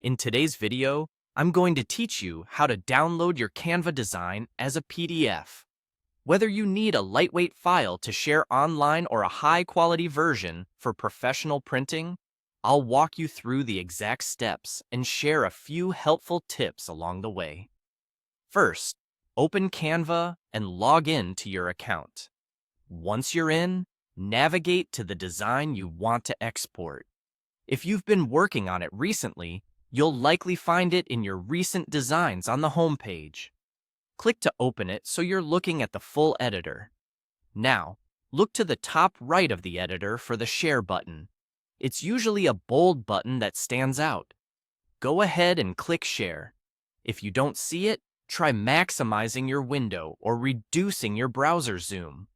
In today's video, I'm going to teach you how to download your Canva design as a PDF. Whether you need a lightweight file to share online or a high-quality version for professional printing, I'll walk you through the exact steps and share a few helpful tips along the way. First, open Canva and log in to your account. Once you're in, navigate to the design you want to export. If you've been working on it recently, you'll likely find it in your recent designs on the home page. Click to open it so you're looking at the full editor. Now, look to the top right of the editor for the Share button. It's usually a bold button that stands out. Go ahead and click Share. If you don't see it, try maximizing your window or reducing your browser zoom.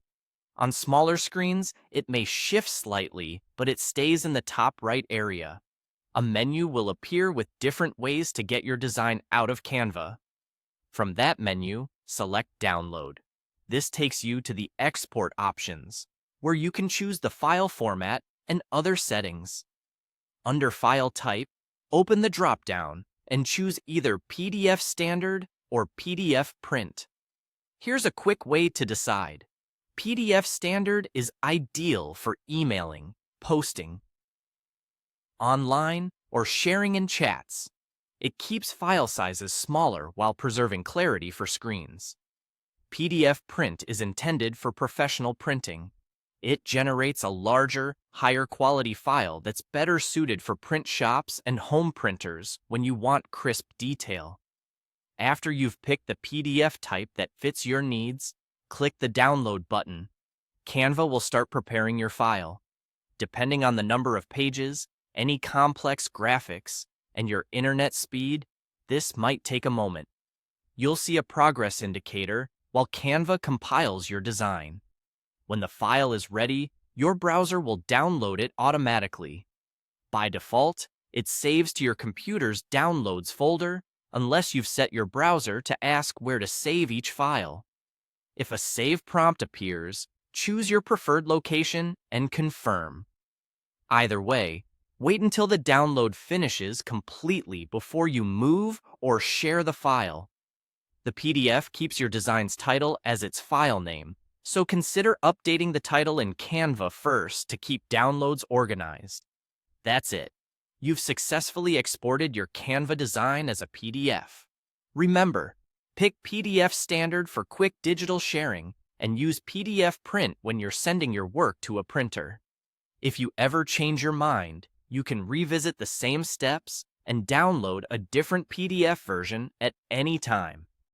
On smaller screens, it may shift slightly, but it stays in the top right area. A menu will appear with different ways to get your design out of Canva. From that menu, select Download. This takes you to the Export options, where you can choose the file format and other settings. Under File Type, open the drop-down and choose either PDF Standard or PDF Print. Here's a quick way to decide. PDF Standard is ideal for emailing, posting online, or sharing in chats. It keeps file sizes smaller while preserving clarity for screens. PDF Print is intended for professional printing. It generates a larger, higher quality file that's better suited for print shops and home printers when you want crisp detail. After you've picked the PDF type that fits your needs, click the Download button. Canva will start preparing your file. Depending on the number of pages, any complex graphics, and your internet speed, this might take a moment. You'll see a progress indicator while Canva compiles your design. When the file is ready, your browser will download it automatically. By default, it saves to your computer's Downloads folder unless you've set your browser to ask where to save each file. If a save prompt appears, choose your preferred location and confirm. Either way, wait until the download finishes completely before you move or share the file. The PDF keeps your design's title as its file name, so consider updating the title in Canva first to keep downloads organized. That's it. You've successfully exported your Canva design as a PDF. Remember, pick PDF Standard for quick digital sharing and use PDF Print when you're sending your work to a printer. If you ever change your mind, you can revisit the same steps and download a different PDF version at any time.